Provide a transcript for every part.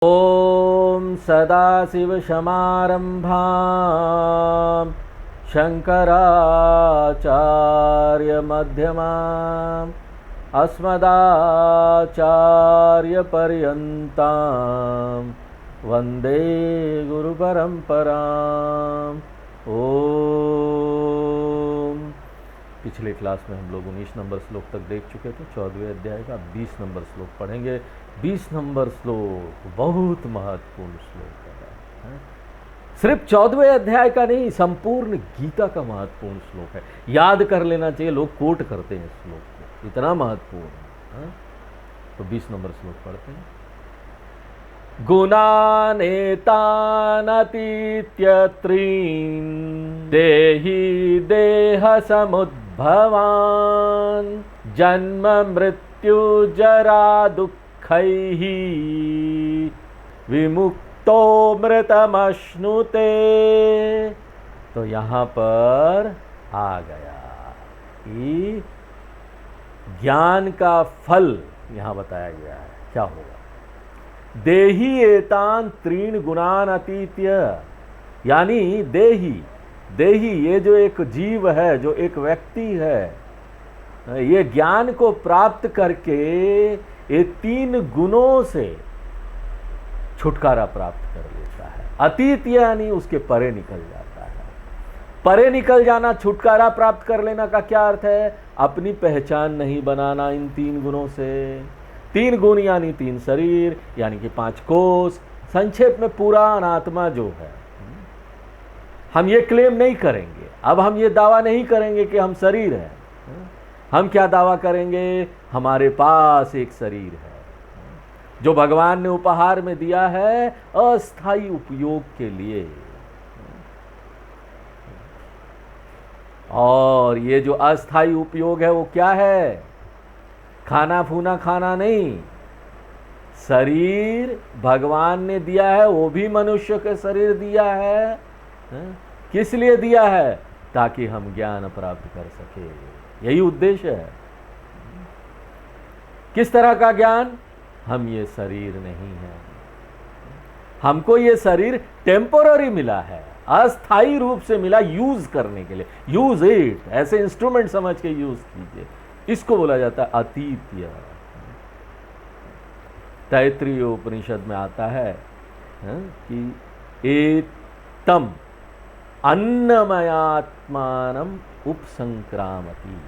ॐ सदाशिवसमारम्भां शङ्कराचार्यमध्यमाम् अस्मदाचार्यपर्यन्तां वन्दे गुरुपरम्पराम्। ओम। पिछले क्लास में हम लोग 19 नंबर श्लोक तक देख चुके थे। 14वें अध्याय का 20 नंबर श्लोक पढ़ेंगे। 20 नंबर श्लोक बहुत महत्वपूर्ण श्लोक है। सिर्फ 14वें अध्याय का नहीं, संपूर्ण गीता का महत्वपूर्ण श्लोक है। याद कर लेना चाहिए, लोग कोट करते हैं श्लोक को, इतना महत्वपूर्ण है। तो 20 नंबर श्लोक पढ़ते हैं। गुणानेतानतीत्य त्रीन् देहि देह समुद्भवान् जन्म मृत्यु जरा दुःखैः विमुक्तो मृतमश्नुते। तो यहाँ पर आ गया कि ज्ञान का फल यहाँ बताया गया है। क्या होगा? देही एतान त्रीन गुणान अतीत्य, यानी देही ये जो एक जीव है, जो एक व्यक्ति है, ये ज्ञान को प्राप्त करके ये 3 गुणों से छुटकारा प्राप्त कर लेता है। अतीत यानी उसके परे निकल जाता है। परे निकल जाना, छुटकारा प्राप्त कर लेना का क्या अर्थ है? अपनी पहचान नहीं बनाना इन 3 गुणों से। 3 गुण यानी 3 शरीर, यानी कि 5 कोष। संक्षेप में पूरा अनात्मा जो है, हम ये क्लेम नहीं करेंगे, अब हम ये दावा नहीं करेंगे कि हम शरीर हैं। हम क्या दावा करेंगे? हमारे पास एक शरीर है जो भगवान ने उपहार में दिया है अस्थाई उपयोग के लिए। और ये जो अस्थाई उपयोग है वो क्या है? खाना फूना खाना नहीं। शरीर भगवान ने दिया है, वो भी मनुष्य के शरीर दिया है। किस लिए दिया है? ताकि हम ज्ञान प्राप्त कर सके। यही उद्देश्य है। किस तरह का ज्ञान? हम ये शरीर नहीं है, हमको ये शरीर टेम्पोररी मिला है, अस्थाई रूप से मिला, यूज करने के लिए। यूज इट, ऐसे इंस्ट्रूमेंट समझ के यूज कीजिए। इसको बोला जाता है अतीत्य। तैत्रीय उपनिषद में आता है कि एतम अन्नमयात्मानम उपसंक्रामति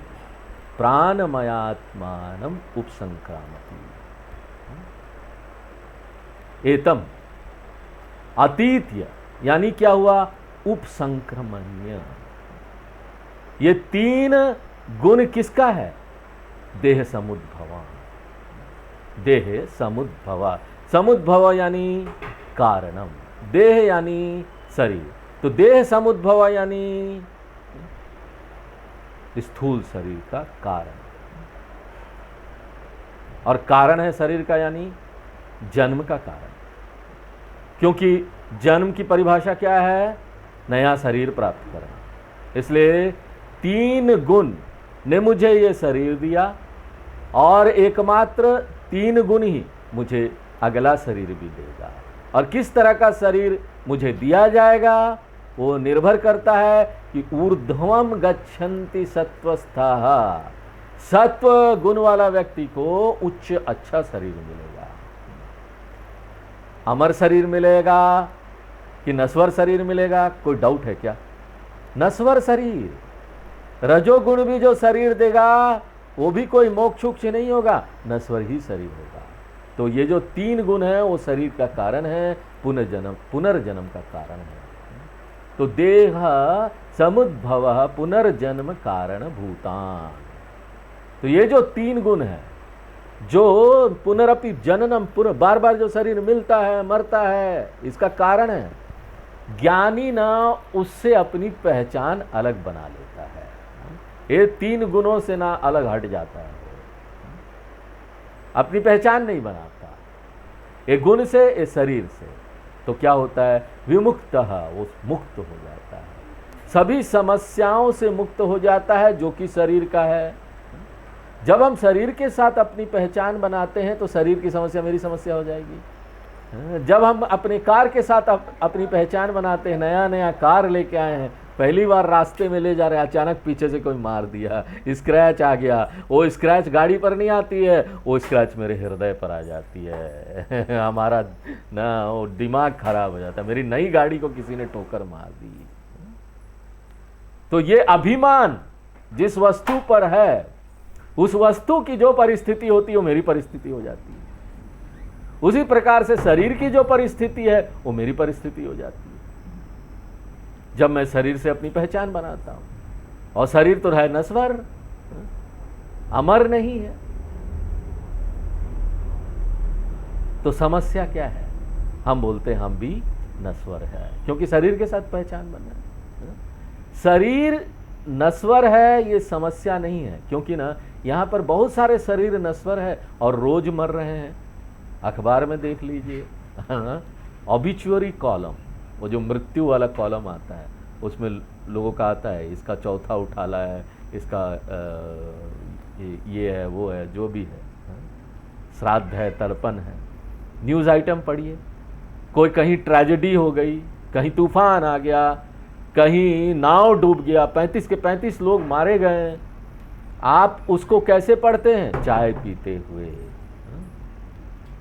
प्राणमयात्मानम उपसंक्रामति। एतम अतीत्य यानी क्या हुआ? उपसंक्रमण्य। ये 3 गुण किसका है? देह समुद्भवा। देह समुद्भवा, समुद्भव यानी कारणम, देह यानी शरीर। तो देह समुद्भवा यानी स्थूल शरीर का कारण, और कारण है शरीर का यानी जन्म का कारण। क्योंकि जन्म की परिभाषा क्या है? नया शरीर प्राप्त करना। इसलिए 3 गुण ने मुझे ये शरीर दिया, और एकमात्र 3 गुण ही मुझे अगला शरीर भी देगा। और किस तरह का शरीर मुझे दिया जाएगा वो निर्भर करता है कि ऊर्ध्वम गच्छन्ति सत्वस्थाः। सत्व गुण वाला व्यक्ति को उच्च अच्छा शरीर मिलेगा। अमर शरीर मिलेगा कि नश्वर शरीर मिलेगा? कोई डाउट है क्या? नश्वर शरीर। रजोगुण भी जो शरीर देगा वो भी कोई मोक्षुक्ष नहीं होगा, नश्वर ही शरीर होगा। तो ये जो 3 गुण है वो शरीर का कारण है, पुनर्जन्म का कारण है। तो देह समुद्भव पुनर्जन्म कारण भूतान। तो ये जो 3 गुण है, जो पुनरपि जननम, बार बार जो शरीर मिलता है, मरता है, इसका कारण है। ज्ञानी ना उससे अपनी पहचान अलग बना लेता है। ये 3 गुणों से ना अलग हट जाता है, अपनी पहचान नहीं बनाता। एक गुण से, एक शरीर से। तो क्या होता है? विमुक्त, वो मुक्त हो जाता है, सभी समस्याओं से मुक्त हो जाता है जो कि शरीर का है। जब हम शरीर के साथ अपनी पहचान बनाते हैं तो शरीर की समस्या मेरी समस्या हो जाएगी। जब हम अपने कार के साथ अपनी पहचान बनाते हैं, नया नया कार लेके आए हैं, पहली बार रास्ते में ले जा रहे हैं, अचानक पीछे से कोई मार दिया, स्क्रैच आ गया, वो स्क्रैच गाड़ी पर नहीं आती है, वो स्क्रैच मेरे हृदय पर आ जाती है हमारा ना वो दिमाग खराब हो जाता है, मेरी नई गाड़ी को किसी ने ठोकर मार दी। तो ये अभिमान जिस वस्तु पर है, उस वस्तु की जो परिस्थिति होती है वो मेरी परिस्थिति हो जाती है। उसी प्रकार से शरीर की जो परिस्थिति है वो मेरी परिस्थिति हो जाती है जब मैं शरीर से अपनी पहचान बनाता हूं। और शरीर तो है नश्वर, अमर नहीं है। तो समस्या क्या है? हम बोलते हैं हम भी नश्वर है, क्योंकि शरीर के साथ पहचान बना है। शरीर नश्वर है ये समस्या नहीं है, क्योंकि ना यहाँ पर बहुत सारे शरीर नश्वर है और रोज मर रहे हैं। अखबार में देख लीजिए, ऑबिचुअरी कॉलम, वो जो मृत्यु वाला कॉलम आता है, उसमें लोगों का आता है इसका चौथा उठाला है, इसका ये है वो है जो भी है, श्राद्ध है, तर्पण है। न्यूज़ आइटम पढ़िए, कोई कहीं ट्रेजेडी हो गई, कहीं तूफान आ गया, कहीं नाव डूब गया, 35 के 35 लोग मारे गए। आप उसको कैसे पढ़ते हैं? चाय पीते हुए।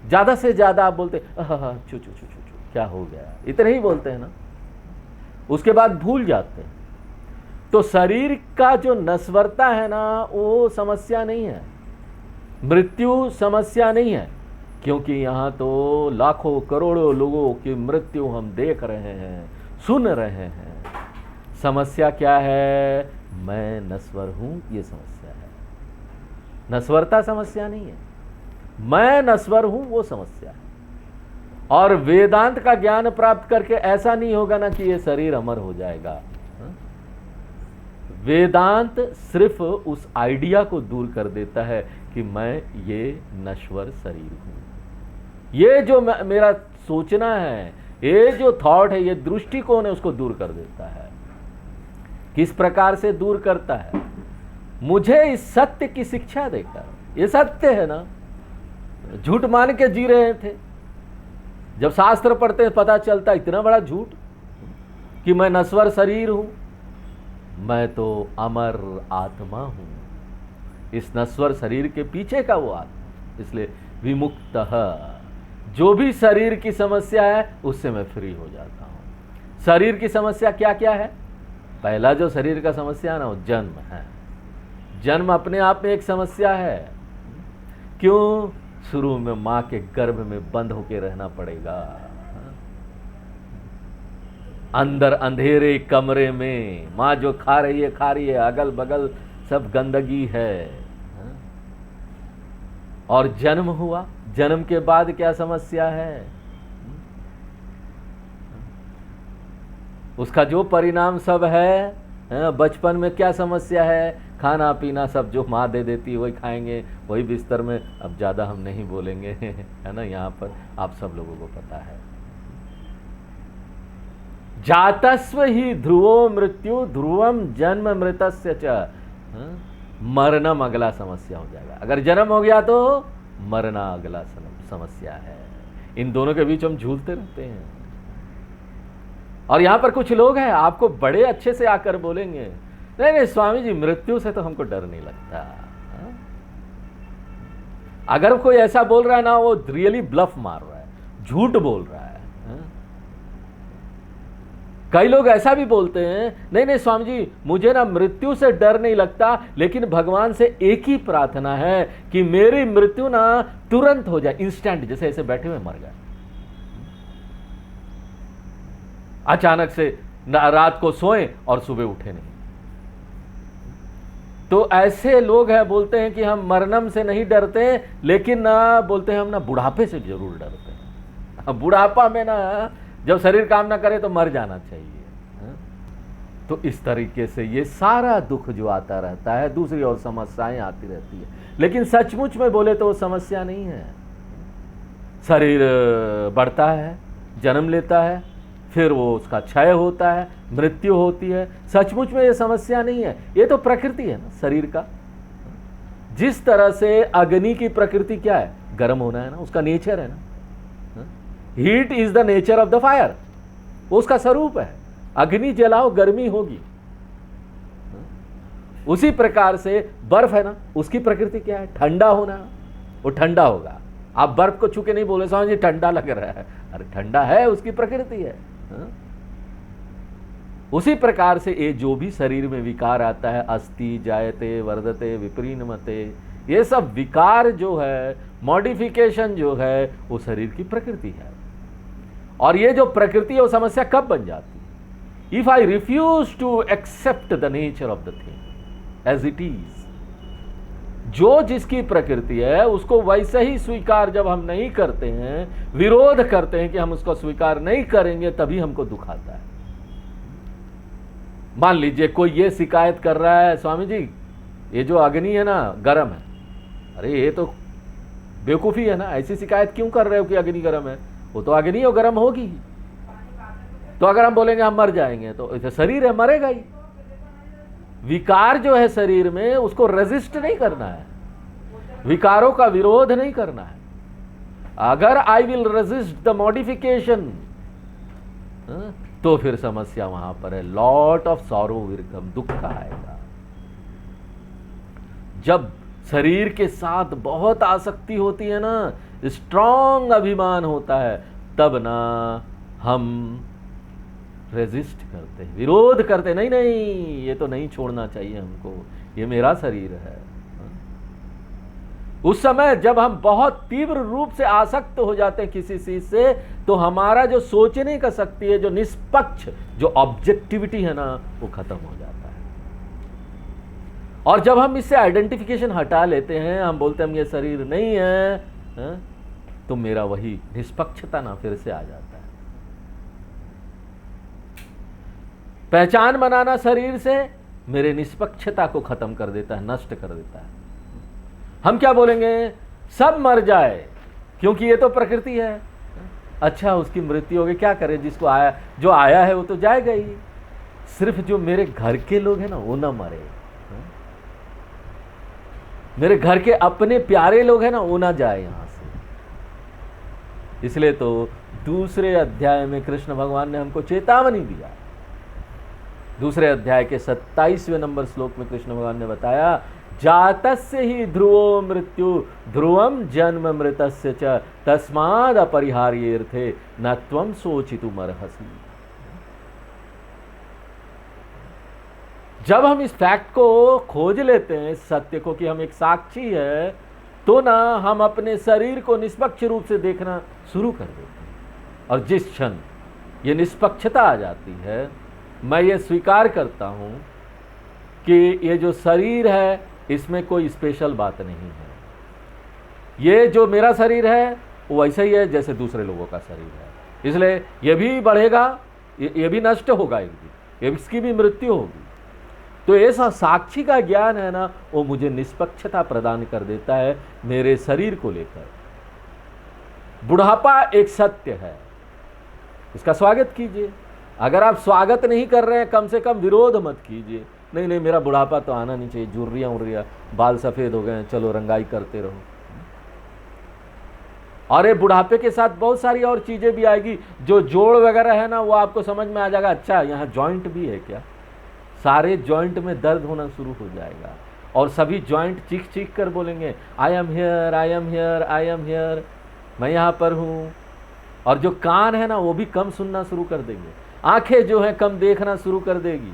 ज़्यादा से ज़्यादा आप बोलते चू चू चू चू चू क्या हो गया, इतने ही बोलते हैं ना, उसके बाद भूल जाते हैं। तो शरीर का जो नश्वरता है ना, वो समस्या नहीं है, मृत्यु समस्या नहीं है, क्योंकि यहाँ तो लाखों करोड़ों लोगों की मृत्यु हम देख रहे हैं, सुन रहे हैं। समस्या क्या है? मैं नश्वर हूं, ये समस्या है। नश्वरता समस्या नहीं है, मैं नश्वर हूं वो समस्या है। और वेदांत का ज्ञान प्राप्त करके ऐसा नहीं होगा ना कि ये शरीर अमर हो जाएगा। वेदांत सिर्फ उस आइडिया को दूर कर देता है कि मैं ये नश्वर शरीर हूं। ये जो मेरा सोचना है, ये जो थॉट है, ये दृष्टिकोण है, उसको दूर कर देता है। किस प्रकार से दूर करता है? मुझे इस सत्य की शिक्षा देकर। ये सत्य है ना, झूठ मान के जी रहे थे। जब शास्त्र पढ़ते हैं पता चलता इतना बड़ा झूठ कि मैं नश्वर शरीर हूं, मैं तो अमर आत्मा हूं, इस नश्वर शरीर के पीछे का वो आत्मा। इसलिए विमुक्त, जो भी शरीर की समस्या है उससे मैं फ्री हो जाता हूं। शरीर की समस्या क्या क्या है? पहला जो शरीर का समस्या है ना, वो जन्म है। जन्म अपने आप में एक समस्या है। क्यों? शुरू में मां के गर्भ में बंद होके रहना पड़ेगा, अंदर अंधेरे कमरे में। मां जो खा रही है, अगल बगल सब गंदगी है। और जन्म हुआ, जन्म के बाद क्या समस्या है? उसका जो परिणाम सब है, बचपन में क्या समस्या है? खाना पीना सब जो माँ दे देती है वही खाएंगे, वही बिस्तर में। अब ज़्यादा हम नहीं बोलेंगे है ना, यहाँ पर आप सब लोगों को पता है। जातस्व ही ध्रुवो मृत्यु ध्रुवम जन्म मृतस्य च, मरनम अगला समस्या हो जाएगा। अगर जन्म हो गया तो मरना अगला समस्या है। इन दोनों के बीच हम झूलते रहते हैं। और यहां पर कुछ लोग हैं, आपको बड़े अच्छे से आकर बोलेंगे, नहीं नहीं स्वामी जी, मृत्यु से तो हमको डर नहीं लगता। अगर कोई ऐसा बोल रहा है ना, वो रियली ब्लफ मार रहा है, झूठ बोल रहा है। कई लोग ऐसा भी बोलते हैं, नहीं नहीं स्वामी जी, मुझे ना मृत्यु से डर नहीं लगता, लेकिन भगवान से एक ही प्रार्थना है कि मेरी मृत्यु ना तुरंत हो जाए, इंस्टेंट, जैसे ऐसे बैठे हुए मर गए, अचानक से रात को सोएं और सुबह उठे नहीं। तो ऐसे लोग हैं, बोलते हैं कि हम मरनम से नहीं डरते, लेकिन ना बोलते हैं हम ना बुढ़ापे से जरूर डरते हैं। बुढ़ापा में ना जब शरीर काम ना करे तो मर जाना चाहिए। तो इस तरीके से ये सारा दुख जो आता रहता है, दूसरी और समस्याएं आती रहती है, लेकिन सचमुच में बोले तो वो समस्या नहीं है। शरीर बढ़ता है, जन्म लेता है, फिर वो उसका क्षय होता है, मृत्यु होती है। सचमुच में ये समस्या नहीं है, ये तो प्रकृति है ना शरीर का। जिस तरह से अग्नि की प्रकृति क्या है? गर्म होना है ना, उसका नेचर है ना। Heat is the nature of the fire, वो उसका स्वरूप है। अग्नि जलाओ गर्मी होगी। उसी प्रकार से बर्फ है ना, उसकी प्रकृति क्या है? ठंडा होना, वो ठंडा होगा। आप बर्फ को छू के नहीं बोले स्वामी जी ठंडा लग रहा है, अरे ठंडा है, उसकी प्रकृति है। उसी प्रकार से ये जो भी शरीर में विकार आता है, अस्ति जायते वर्धते विपरीणमते, ये सब विकार जो है, मॉडिफिकेशन जो है, वो शरीर की प्रकृति है। और ये जो प्रकृति है वो समस्या कब बन जाती है? If I refuse to accept the nature of the thing as it is, जो जिसकी प्रकृति है उसको वैसे ही स्वीकार जब हम नहीं करते हैं, विरोध करते हैं कि हम उसको स्वीकार नहीं करेंगे, तभी हमको दुख आता है। मान लीजिए कोई ये शिकायत कर रहा है, स्वामी जी ये जो अग्नि है ना गर्म है, अरे ये तो बेवकूफ़ी है ना, ऐसी शिकायत क्यों कर रहे हो कि अग्नि गर्म है? वो तो अग्नि हो गर्म होगी। तो अगर हम बोलेंगे हम मर जाएंगे, तो शरीर है मरेगा ही। विकार जो है शरीर में, उसको रेजिस्ट नहीं करना है, विकारों का विरोध नहीं करना है। अगर I will resist the modification, तो फिर समस्या वहां पर है, lot of sorrow will come, दुख आएगा। जब शरीर के साथ बहुत आसक्ति होती है ना, स्ट्रांग अभिमान होता है, तब ना हम रेजिस्ट करते हैं, विरोध करते हैं, नहीं नहीं ये तो नहीं छोड़ना चाहिए हमको, ये मेरा शरीर है। उस समय जब हम बहुत तीव्र रूप से आसक्त हो जाते हैं किसी चीज से, तो हमारा जो सोचने का शक्ति है, जो निष्पक्ष, जो ऑब्जेक्टिविटी है ना, वो खत्म हो जाता है। और जब हम इससे आइडेंटिफिकेशन हटा लेते हैं, हम बोलते हैं हम ये शरीर नहीं है, तो मेरा वही निष्पक्षता ना फिर से आ जाता है। पहचान बनाना शरीर से मेरे निष्पक्षता को खत्म कर देता है, नष्ट कर देता है। हम क्या बोलेंगे? सब मर जाए क्योंकि ये तो प्रकृति है। अच्छा उसकी मृत्यु होगी, क्या करे, जिसको आया, जो आया है वो तो जाएगा ही। सिर्फ जो मेरे घर के लोग हैं ना वो ना मरे, मेरे घर के अपने प्यारे लोग हैं ना वो ना जाए यहां से। इसलिए तो दूसरे अध्याय में कृष्ण भगवान ने हमको चेतावनी दिया। दूसरे अध्याय के 27वें नंबर श्लोक में कृष्ण भगवान ने बताया, जातस्य ही ध्रुवो मृत्यु ध्रुवम जन्म मृतस्य च तस्माद् अपरिहार्येर्थे न त्वं शोचितुमर्हसि। जब हम इस फैक्ट को खोज लेते हैं, सत्य को, कि हम एक साक्षी है, तो ना हम अपने शरीर को निष्पक्ष रूप से देखना शुरू कर देते हैं। और जिस क्षण ये निष्पक्षता आ जाती है, मैं ये स्वीकार करता हूँ कि ये जो शरीर है इसमें कोई स्पेशल बात नहीं है, ये जो मेरा शरीर है वो वैसा ही है जैसे दूसरे लोगों का शरीर है, इसलिए ये भी बढ़ेगा, ये भी नष्ट होगा, एक दिन इसकी भी मृत्यु होगी। तो ऐसा साक्षी का ज्ञान है ना, वो मुझे निष्पक्षता प्रदान कर देता है मेरे शरीर को लेकर। बुढ़ापा एक सत्य है, इसका स्वागत कीजिए। अगर आप स्वागत नहीं कर रहे हैं, कम से कम विरोध मत कीजिए, नहीं नहीं मेरा बुढ़ापा तो आना नहीं चाहिए, झुर्रियाँ उर्रियाँ, बाल सफ़ेद हो गए हैं, चलो रंगाई करते रहो। और ये बुढ़ापे के साथ बहुत सारी और चीज़ें भी आएगी, जो जोड़ वगैरह है ना, वो आपको समझ में आ जाएगा, अच्छा यहाँ जॉइंट भी है क्या, सारे जॉइंट में दर्द होना शुरू हो जाएगा, और सभी जॉइंट चीख चीख कर बोलेंगे, I am here, I am here, I am here, मैं यहाँ पर हूँ। और जो कान है ना वो भी कम सुनना शुरू कर देंगे, आंखें जो है कम देखना शुरू कर देगी।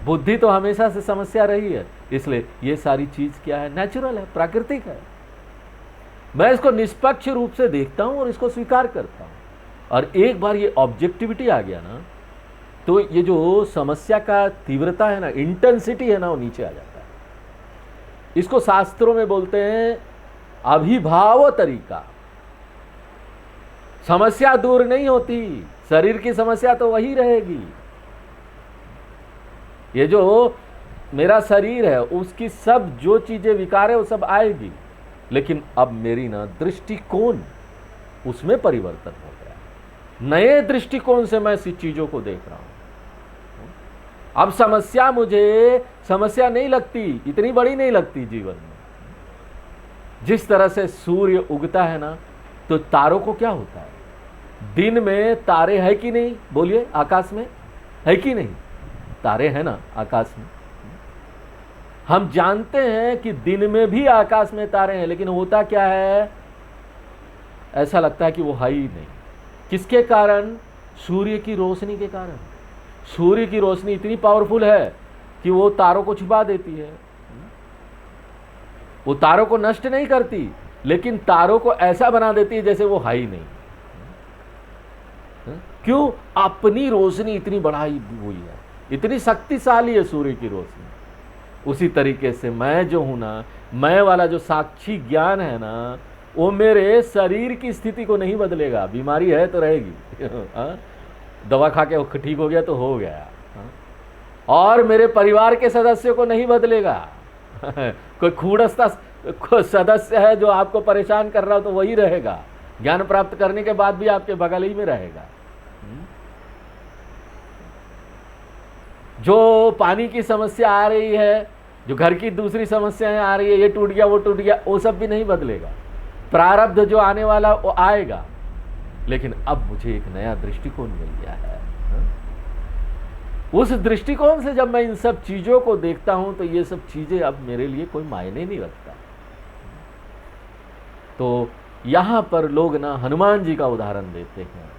बुद्धि तो हमेशा से समस्या रही है, इसलिए ये सारी चीज क्या है, नेचुरल है, प्राकृतिक है। मैं इसको निष्पक्ष रूप से देखता हूं और इसको स्वीकार करता हूं। और एक बार ये ऑब्जेक्टिविटी आ गया ना, तो ये जो समस्या का तीव्रता है ना, इंटेंसिटी है ना, वो नीचे आ जाता है। इसको शास्त्रों में बोलते हैं अभिभाव तरीका। समस्या दूर नहीं होती, शरीर की समस्या तो वही रहेगी। ये जो मेरा शरीर है उसकी सब जो चीजें विकार है वो सब आएगी, लेकिन अब मेरी ना दृष्टिकोण उसमें परिवर्तन हो गया, नए दृष्टिकोण से मैं इस चीजों को देख रहा हूं। अब समस्या मुझे समस्या नहीं लगती, इतनी बड़ी नहीं लगती जीवन में। जिस तरह से सूर्य उगता है ना, तो तो तारों को क्या होता है, दिन में तारे है कि नहीं, बोलिए, आकाश में है कि नहीं, तारे हैं ना आकाश में। हम जानते हैं कि दिन में भी आकाश में तारे हैं, लेकिन होता क्या है, ऐसा लगता है कि वो है ही नहीं। किसके कारण? सूर्य की रोशनी के कारण। सूर्य की रोशनी इतनी पावरफुल है कि वो तारों को छुपा देती है। वो तारों को नष्ट नहीं करती, लेकिन तारों को ऐसा बना देती है जैसे वो है ही नहीं। क्यों? अपनी रोशनी इतनी बढ़ाई हुई है, इतनी शक्तिशाली है सूर्य की रोशनी। उसी तरीके से मैं जो हूं ना, मैं वाला जो साक्षी ज्ञान है ना, वो मेरे शरीर की स्थिति को नहीं बदलेगा। बीमारी है तो रहेगी, दवा खा के ठीक हो गया तो हो गया, और मेरे परिवार के सदस्यों को नहीं बदलेगा। कोई खूड़स्ता सदस्य है जो आपको परेशान कर रहा हो तो वही रहेगा, ज्ञान प्राप्त करने के बाद भी आपके बगल ही में रहेगा। जो पानी की समस्या आ रही है, जो घर की दूसरी समस्याएं आ रही है, ये टूट गया वो टूट गया, वो सब भी नहीं बदलेगा। प्रारब्ध जो आने वाला वो आएगा, लेकिन अब मुझे एक नया दृष्टिकोण मिल गया है। उस दृष्टिकोण से जब मैं इन सब चीजों को देखता हूं तो ये सब चीजें अब मेरे लिए कोई मायने नहीं रखता। तो यहां पर लोग ना हनुमान जी का उदाहरण देते हैं।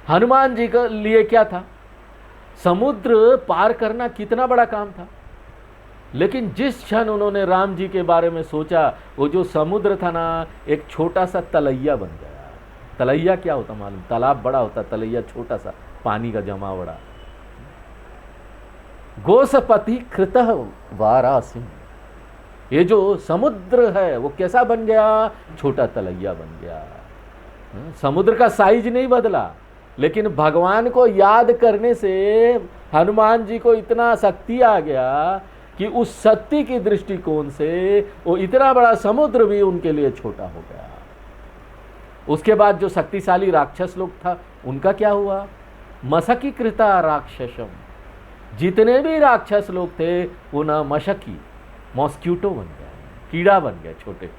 हनुमान जी के लिए क्या था, समुद्र पार करना कितना बड़ा काम था, लेकिन जिस क्षण उन्होंने राम जी के बारे में सोचा, वो जो समुद्र था ना, एक छोटा सा तलैया बन गया। तलैया क्या होता मालूम? तालाब बड़ा होता, तलैया छोटा सा पानी का जमावड़ा। गोसपति कृतः वारासी, ये जो समुद्र है वो कैसा बन गया? छोटा तलैया बन गया। समुद्र का साइज नहीं बदला, लेकिन भगवान को याद करने से हनुमान जी को इतना शक्ति आ गया कि उस शक्ति की दृष्टिकोण से वो इतना बड़ा समुद्र भी उनके लिए छोटा हो गया। उसके बाद जो शक्तिशाली राक्षस लोग था, उनका क्या हुआ? मशकी कृता राक्षसम, जितने भी राक्षस लोग थे वो ना मशकी, मॉस्क्यूटो बन गया, कीड़ा बन गया छोटे।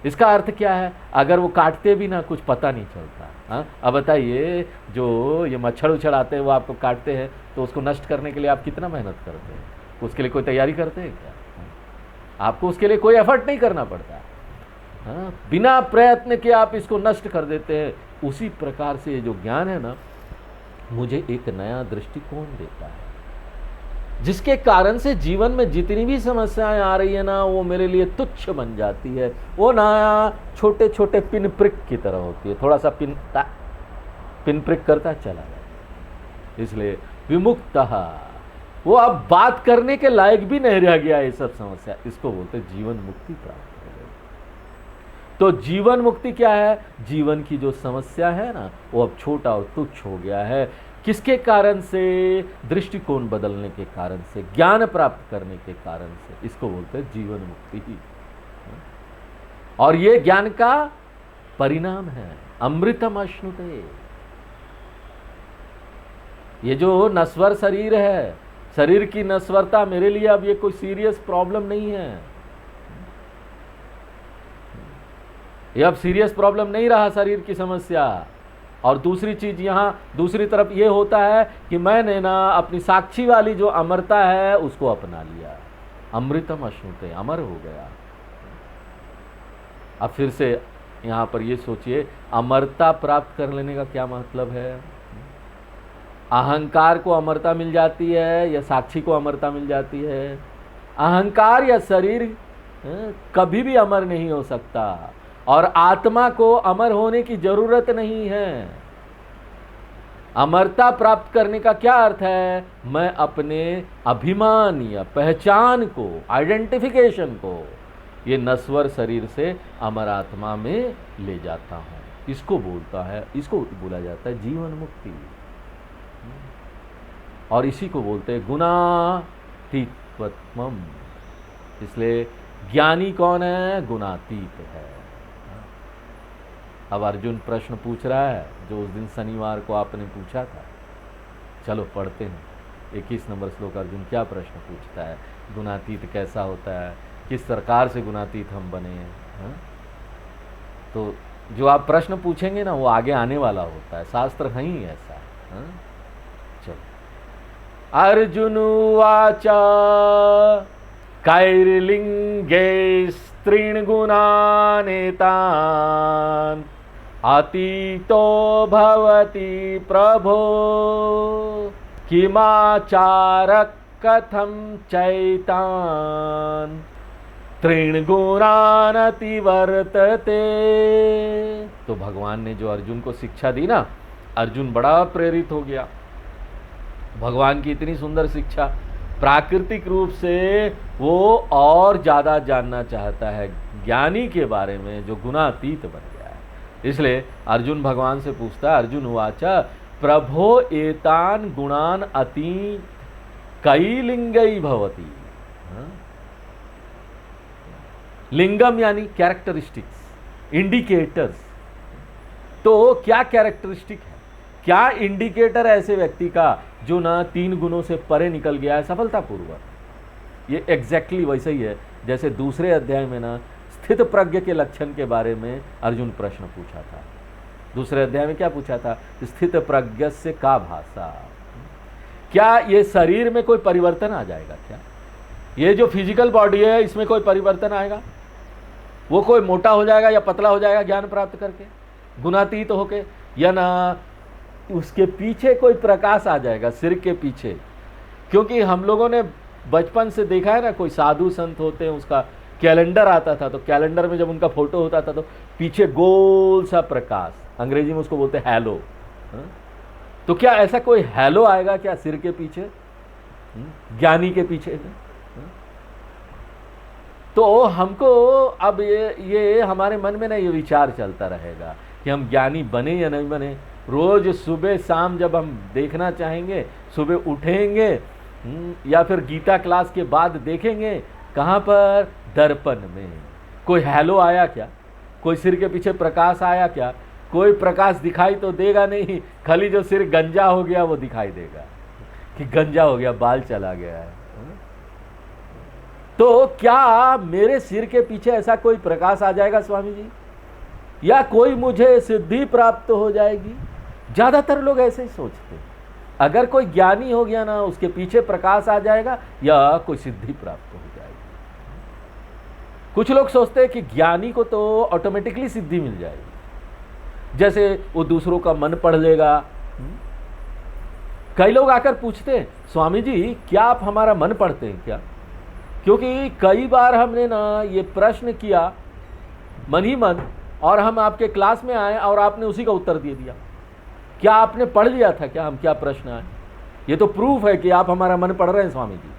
इसका अर्थ क्या है? अगर वो काटते भी ना, कुछ पता नहीं चलता। अब बताइए, जो ये मच्छर उछड़ आते हैं वो आपको काटते हैं, तो उसको नष्ट करने के लिए आप कितना मेहनत करते हैं? उसके लिए कोई तैयारी करते हैं क्या? आपको उसके लिए कोई एफर्ट नहीं करना पड़ता। बिना प्रयत्न के आप इसको नष्ट कर देते हैं। उसी प्रकार से ये जो ज्ञान है ना, मुझे एक नया दृष्टिकोण देता है, जिसके कारण से जीवन में जितनी भी समस्याएं आ रही है ना, वो मेरे लिए तुच्छ बन जाती है। वो ना छोटे छोटे पिन प्रिक की तरह होती है, थोड़ा सा पिन प्रिक करता चला जाता। इसलिए विमुक्तः, वो अब बात करने के लायक भी नहीं रह गया ये सब समस्या। इसको बोलते जीवन मुक्ति प्राप्त हो गई। तो जीवन मुक्ति क्या है? जीवन की जो समस्या है ना, वो अब छोटा और तुच्छ हो गया है। किसके कारण से? दृष्टिकोण बदलने के कारण से, ज्ञान प्राप्त करने के कारण से। इसको बोलते हैं जीवन मुक्ति ही। और ये ज्ञान का परिणाम है। अमृतम अश्नुते, ये जो नश्वर शरीर है, शरीर की नश्वरता मेरे लिए अब ये कोई सीरियस प्रॉब्लम नहीं है। ये अब सीरियस प्रॉब्लम नहीं रहा शरीर की समस्या। और दूसरी चीज यहाँ दूसरी तरफ ये होता है कि मैंने ना अपनी साक्षी वाली जो अमरता है उसको अपना लिया। अमृतम अश्नुते, अमर हो गया। अब फिर से यहाँ पर ये सोचिए, अमरता प्राप्त कर लेने का क्या मतलब है? अहंकार को अमरता मिल जाती है या साक्षी को अमरता मिल जाती है? अहंकार या शरीर कभी भी अमर नहीं हो सकता, और आत्मा को अमर होने की जरूरत नहीं है। अमरता प्राप्त करने का क्या अर्थ है? मैं अपने अभिमान या पहचान को, आइडेंटिफिकेशन को, ये नश्वर शरीर से अमर आत्मा में ले जाता हूं। इसको इसको बोला जाता है जीवन मुक्ति। और इसी को बोलते हैं गुणातीतत्वम्। इसलिए ज्ञानी कौन है? गुणातीत है। अब अर्जुन प्रश्न पूछ रहा है जो उस दिन शनिवार को आपने पूछा था। चलो पढ़ते हैं 21 नंबर श्लोक। अर्जुन क्या प्रश्न पूछता है? गुणातीत कैसा होता है? किस प्रकार से गुणातीत हम बने हैं? तो जो आप प्रश्न पूछेंगे ना वो आगे आने वाला होता है, शास्त्र है ही ऐसा। हाँ? चलो, अर्जुन उवाच कैर्लिंगे स्त्रीन् गुणानेतान् अतीतो भवति प्रभो किमाचारः कथं चैतान् त्रीन् गुणान् अतिवर्तते। तो भगवान ने जो अर्जुन को शिक्षा दी ना, अर्जुन बड़ा प्रेरित हो गया। भगवान की इतनी सुंदर शिक्षा, प्राकृतिक रूप से वो और ज़्यादा जानना चाहता है ज्ञानी के बारे में जो गुणातीत बन गया है। इसलिए अर्जुन भगवान से पूछता है, अर्जुन उवाच प्रभो एतान गुणान अति कई लिंगई भवती। लिंगम यानी कैरेक्टरिस्टिक्स, इंडिकेटर्स। तो क्या कैरेक्टरिस्टिक है, क्या इंडिकेटर है ऐसे व्यक्ति का जो ना 3 गुणों से परे निकल गया है सफलतापूर्वक? ये एग्जैक्टली वैसे ही है जैसे दूसरे अध्याय में ना स्थित प्रज्ञ के लक्षण के बारे में अर्जुन प्रश्न पूछा था। दूसरे अध्याय में क्या पूछा था? स्थित प्रज्ञ से का भाषा, क्या ये शरीर में कोई परिवर्तन आ जाएगा? क्या ये जो फिजिकल बॉडी है इसमें कोई परिवर्तन आएगा? वो कोई मोटा हो जाएगा या पतला हो जाएगा ज्ञान प्राप्त करके, गुणातीत होके, या ना उसके पीछे कोई प्रकाश आ जाएगा सिर के पीछे? क्योंकि हम लोगों ने बचपन से देखा है ना, कोई साधु संत होते हैं उसका कैलेंडर आता था, तो कैलेंडर में जब उनका फोटो होता था तो पीछे गोल सा प्रकाश, अंग्रेजी में उसको बोलते हैं हैलो। तो क्या ऐसा कोई हैलो आएगा क्या सिर के पीछे, ज्ञानी के पीछे? तो हमको अब ये हमारे मन में ना ये विचार चलता रहेगा कि हम ज्ञानी बने या नहीं बने। रोज सुबह शाम जब हम देखना चाहेंगे, सुबह उठेंगे या फिर गीता क्लास के बाद देखेंगे, कहाँ पर? दर्पण में। कोई हैलो आया क्या? कोई सिर के पीछे प्रकाश आया क्या? कोई प्रकाश दिखाई तो देगा नहीं, खाली जो सिर गंजा हो गया वो दिखाई देगा कि गंजा हो गया, बाल चला गया है। तो क्या मेरे सिर के पीछे ऐसा कोई प्रकाश आ जाएगा स्वामी जी, या कोई मुझे सिद्धि प्राप्त हो जाएगी? ज्यादातर लोग ऐसे ही सोचते हैं। अगर कोई ज्ञानी हो गया ना, उसके पीछे प्रकाश आ जाएगा या कोई सिद्धि प्राप्त हो जाएगी। कुछ लोग सोचते हैं कि ज्ञानी को तो ऑटोमेटिकली सिद्धि मिल जाएगी, जैसे वो दूसरों का मन पढ़ लेगा। कई लोग आकर पूछते हैं, स्वामी जी क्या आप हमारा मन पढ़ते हैं क्या? क्योंकि कई बार हमने ना ये प्रश्न किया मन ही मन, और हम आपके क्लास में आए और आपने उसी का उत्तर दे दिया। क्या आपने पढ़ लिया था क्या हम क्या प्रश्न आए? ये तो प्रूफ है कि आप हमारा मन पढ़ रहे हैं स्वामी जी।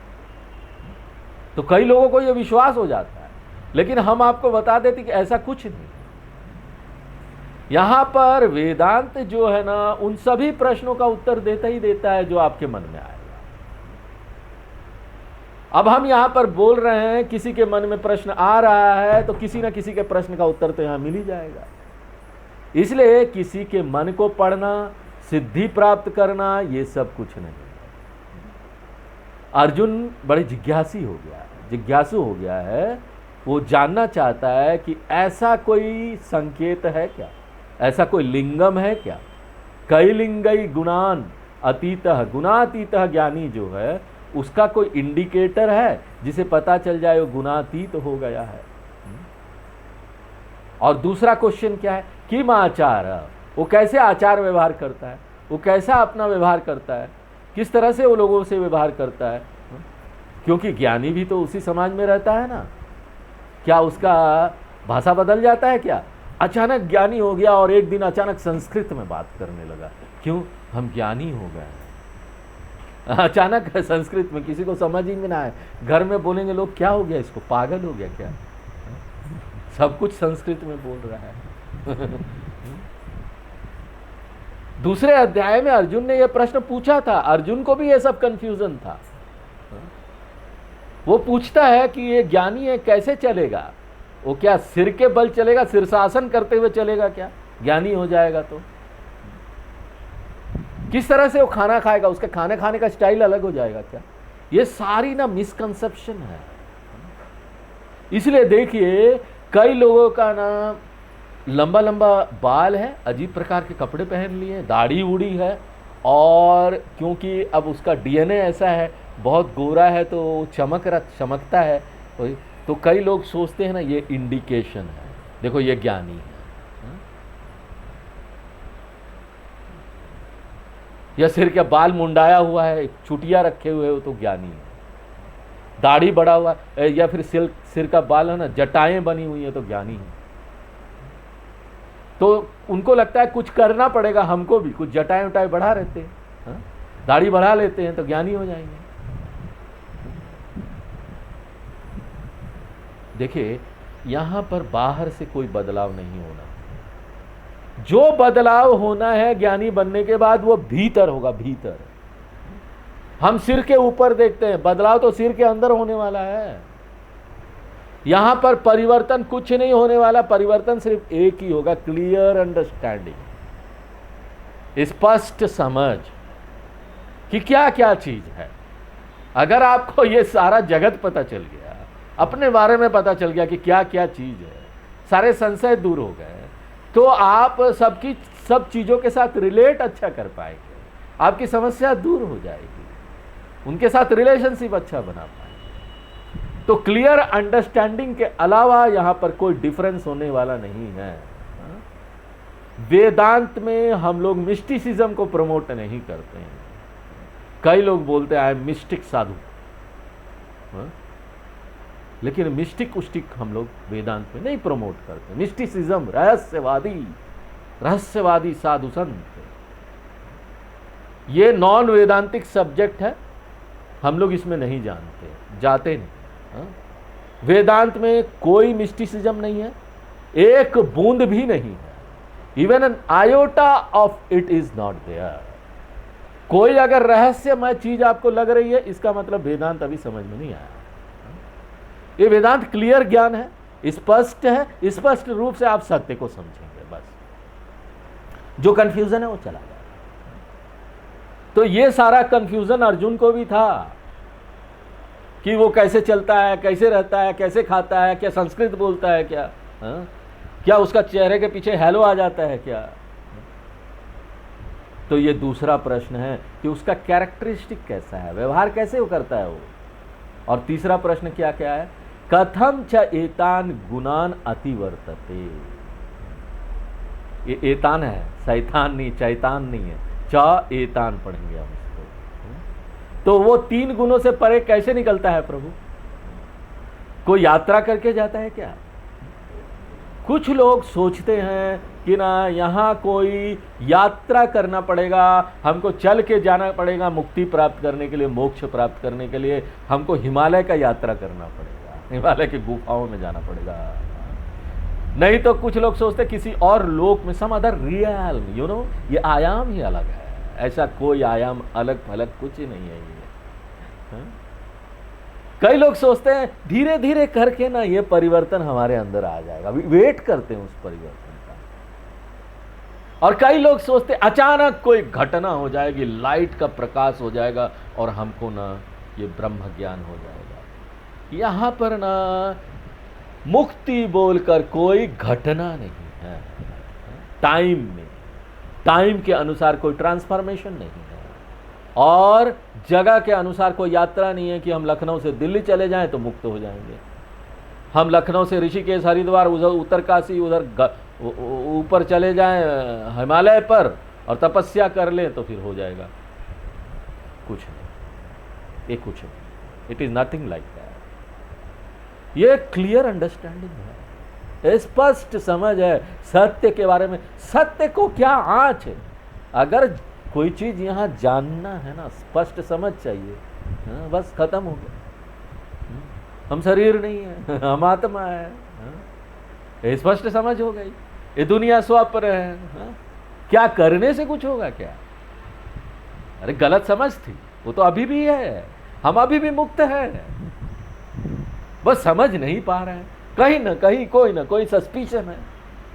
तो कई लोगों को ये विश्वास हो जाता है, लेकिन हम आपको बता देते कि ऐसा कुछ नहीं। यहां पर वेदांत जो है ना उन सभी प्रश्नों का उत्तर देता ही देता है जो आपके मन में आएगा। अब हम यहां पर बोल रहे हैं, किसी के मन में प्रश्न आ रहा है तो किसी न किसी के प्रश्न का उत्तर तो यहां मिल ही जाएगा। इसलिए किसी के मन को पढ़ना, सिद्धि प्राप्त करना, ये सब कुछ नहीं। अर्जुन बड़े जिज्ञासी हो गया है, जिज्ञासु हो गया है। वो जानना चाहता है कि ऐसा कोई संकेत है क्या, ऐसा कोई लिंगम है क्या? कई लिंगई गुणान अतीतः, गुणातीतः ज्ञानी जो है उसका कोई इंडिकेटर है जिसे पता चल जाए वो गुणातीत हो गया है। और दूसरा क्वेश्चन क्या है? किम आचार, वो कैसे आचार व्यवहार करता है, वो कैसा अपना व्यवहार करता है, किस तरह से वो लोगों से व्यवहार करता है? क्योंकि ज्ञानी भी तो उसी समाज में रहता है ना। क्या उसका भाषा बदल जाता है क्या? अचानक ज्ञानी हो गया और एक दिन अचानक संस्कृत में बात करने लगा, क्यों? हम ज्ञानी हो गए। अचानक संस्कृत में, किसी को समझ ही में ना आए, घर में बोलेंगे लोग क्या हो गया इसको, पागल हो गया क्या? सब कुछ संस्कृत में बोल रहा है। दूसरे अध्याय में अर्जुन ने यह प्रश्न पूछा था, अर्जुन को भी यह सब कंफ्यूजन था। वो पूछता है कि ये ज्ञानी है कैसे चलेगा, वो क्या सिर के बल चलेगा, शीर्षासन करते हुए चलेगा क्या? ज्ञानी हो जाएगा तो किस तरह से वो खाना खाएगा, उसके खाने खाने का स्टाइल अलग हो जाएगा क्या? ये सारी ना मिसकंसेप्शन है। इसलिए देखिए कई लोगों का ना लंबा लंबा बाल है, अजीब प्रकार के कपड़े पहन लिए, दाढ़ी उड़ी है, और क्योंकि अब उसका डीएनए ऐसा है, बहुत गोरा है तो चमकता है, तो कई लोग सोचते हैं ना ये इंडिकेशन है, देखो ये ज्ञानी है। या सिर के बाल मुंडाया हुआ है, चुटिया रखे हुए हो तो ज्ञानी है। दाढ़ी बढ़ा हुआ है, या फिर सिर का बाल है ना, जटाएं बनी हुई है तो ज्ञानी है। तो उनको लगता है कुछ करना पड़ेगा हमको भी, कुछ जटाएं उटाएं बढ़ा रहते हैं, दाढ़ी बढ़ा लेते हैं तो ज्ञानी हो जाएंगे। देखिए यहां पर बाहर से कोई बदलाव नहीं होना, जो बदलाव होना है ज्ञानी बनने के बाद वो भीतर होगा, भीतर। हम सिर के ऊपर देखते हैं, बदलाव तो सिर के अंदर होने वाला है। यहां पर परिवर्तन कुछ नहीं होने वाला, परिवर्तन सिर्फ एक ही होगा, क्लियर अंडरस्टैंडिंग, स्पष्ट समझ कि क्या क्या चीज है। अगर आपको ये सारा जगत पता चल गया, अपने बारे में पता चल गया कि क्या क्या चीज है, सारे संशय दूर हो गए, तो आप सब चीजों के साथ रिलेट अच्छा कर पाएंगे, आपकी समस्या दूर हो जाएगी, उनके साथ रिलेशनशिप अच्छा बना पाएंगे। तो क्लियर अंडरस्टैंडिंग के अलावा यहां पर कोई डिफरेंस होने वाला नहीं है। वेदांत में हम लोग मिस्टिसिज्म को प्रमोट नहीं करते हैं। कई लोग बोलते हैं आई एम मिस्टिक साधु, लेकिन मिस्टिक उस्टिक हम लोग वेदांत में नहीं प्रमोट करते। मिस्टिसिज्म रहस्यवादी साधु संत, ये नॉन वेदांतिक सब्जेक्ट है, हम लोग इसमें नहीं जाते नहीं। वेदांत में कोई मिस्टिसिज्म नहीं है, एक बूंद भी नहीं है, even an iota of it is not there. कोई अगर रहस्यमय चीज आपको लग रही है, इसका मतलब वेदांत अभी समझ में नहीं आया। ये वेदांत क्लियर ज्ञान है, स्पष्ट है, स्पष्ट रूप से आप सत्य को समझेंगे, बस जो कंफ्यूजन है वो चला जाएगा। तो ये सारा कंफ्यूजन अर्जुन को भी था कि वो कैसे चलता है, कैसे रहता है, कैसे खाता है, क्या संस्कृत बोलता है, क्या उसका चेहरे के पीछे हेलो आ जाता है क्या। तो ये दूसरा प्रश्न है कि उसका कैरेक्टरिस्टिक कैसा है, व्यवहार कैसे वो करता है वो। और तीसरा प्रश्न क्या क्या है, कथम च एतान गुणान अतिवर्तते। ये एतान है, शैतान नहीं, चैतान नहीं है, च एतान पढ़ेंगे हम इसको। तो वो 3 गुणों से परे कैसे निकलता है प्रभु? कोई यात्रा करके जाता है क्या? कुछ लोग सोचते हैं कि ना यहाँ कोई यात्रा करना पड़ेगा, हमको चल के जाना पड़ेगा मुक्ति प्राप्त करने के लिए, मोक्ष प्राप्त करने के लिए हमको हिमालय का यात्रा करना पड़ेगा, हिमालय की गुफाओं में जाना पड़ेगा। नहीं तो कुछ लोग सोचते किसी और लोक में, some other realm, you know, ये आयाम ही अलग है। ऐसा कोई आयाम अलग फलग कुछ ही नहीं है ये। कई लोग सोचते हैं धीरे धीरे करके ना ये परिवर्तन हमारे अंदर आ जाएगा, वेट करते हैं उस परिवर्तन का। और कई लोग सोचते अचानक कोई घटना हो जाएगी, लाइट का प्रकाश हो जाएगा और हमको ना ये ब्रह्म ज्ञान हो जाएगा। यहां पर ना मुक्ति बोलकर कोई घटना नहीं है, टाइम के अनुसार कोई ट्रांसफॉर्मेशन नहीं है, और जगह के अनुसार कोई यात्रा नहीं है कि हम लखनऊ से दिल्ली चले जाएं तो मुक्त हो जाएंगे, हम लखनऊ से ऋषिकेश हरिद्वार उधर उत्तरकाशी उधर ऊपर चले जाएं हिमालय पर और तपस्या कर लें तो फिर हो जाएगा। कुछ नहीं, ये कुछ नहीं, it is nothing like that. ये क्लियर अंडरस्टैंडिंग है, स्पष्ट समझ है सत्य के बारे में। सत्य को क्या आँच है, अगर कोई चीज यहां जानना है ना, स्पष्ट समझ चाहिए, बस खत्म हो गया। हम शरीर नहीं है, हम आत्मा है, स्पष्ट समझ हो गई। ये दुनिया स्वप्न है, क्या करने से कुछ होगा क्या? अरे गलत समझ थी, वो तो अभी भी है, हम अभी भी मुक्त है, बस समझ नहीं पा रहे हैं। कहीं ना कहीं कोई ना कोई सस्पिशन है,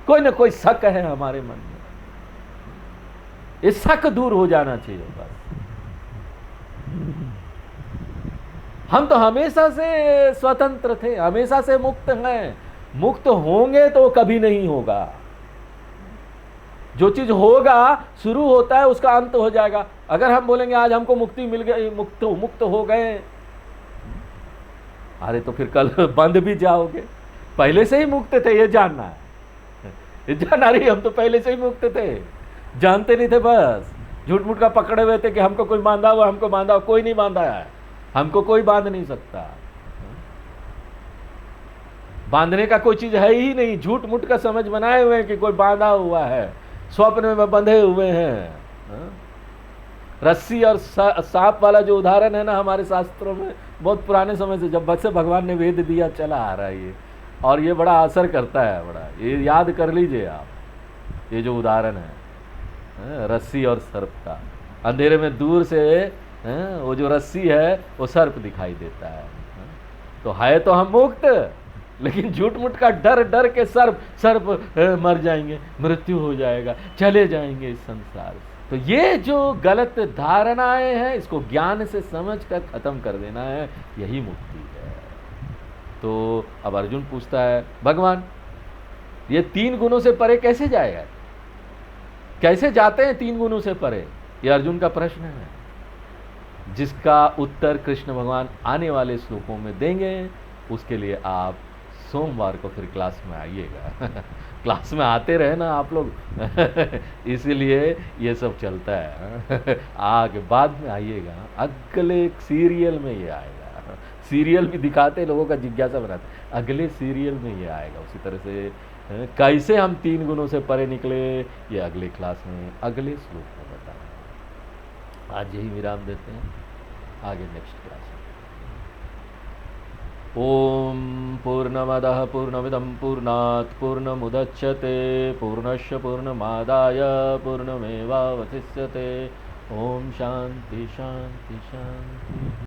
कोई ना कोई शक है हमारे मन में, ये शक दूर हो जाना चाहिए बस। हम तो हमेशा से स्वतंत्र थे, हमेशा से मुक्त हैं, मुक्त होंगे तो कभी नहीं होगा। जो चीज होगा शुरू होता है उसका अंत हो जाएगा। अगर हम बोलेंगे आज हमको मुक्ति मिल गई, मुक्त हो गए, अरे तो फिर कल बंद भी जाओगे। पहले से ही मुक्त थे, ये जानना है, ये जानना रही, हम तो पहले से ही मुक्त थे, जानते नहीं थे, बस झूठ मूठ का पकड़े हुए थे कि हमको कोई बांधा हुआ, हमको बांधा हुआ। कोई नहीं बांधा है, हमको कोई बांध नहीं सकता। बांधने का कोई चीज है ही नहीं। झूठ मूठ का समझ बनाए हुए हैं कि कोई बांधा हुआ है, स्वप्न में बंधे हुए हैं। रस्सी और सांप वाला जो उदाहरण है ना हमारे शास्त्रों में, बहुत पुराने समय से जब से भगवान ने वेद दिया चला आ रहा है ये, और ये बड़ा असर करता है, बड़ा ये याद कर लीजिए आप, ये जो उदाहरण है रस्सी और सर्प का। अंधेरे में दूर से वो जो रस्सी है वो सर्प दिखाई देता है। तो है तो हम मुक्त, लेकिन झूठ मूठ का डर डर के सर्प मर जाएंगे, मृत्यु हो जाएगा, चले जाएंगे इस संसार से। तो ये जो गलत धारणाएं हैं इसको ज्ञान से समझ कर खत्म कर देना है, यही मुक्ति है। तो अब अर्जुन पूछता है भगवान ये 3 गुणों से परे कैसे जाएगा, कैसे जाते हैं 3 गुणों से परे, ये अर्जुन का प्रश्न है, जिसका उत्तर कृष्ण भगवान आने वाले श्लोकों में देंगे। उसके लिए आप सोमवार को फिर क्लास में आइएगा। क्लास में आते रहे ना आप लोग, इसीलिए ये सब चलता है। आगे बाद में आइएगा, अगले सीरियल में ये आएगा। सीरियल भी दिखाते लोगों का जिज्ञासा बनाते, अगले सीरियल में ये आएगा। उसी तरह से कैसे हम 3 गुणों से परे निकले, ये अगले क्लास में अगले श्लोक में बताएं। आज यही विराम देते हैं, आगे नेक्स्ट क्लास में। ओम पूर्णमदः पूर्णमिदं पूर्णात् पूर्णमुदच्यते पूर्णस्य पूर्णमादाय पूर्णमेवावशिष्यते। ओम शांति शांति शांति।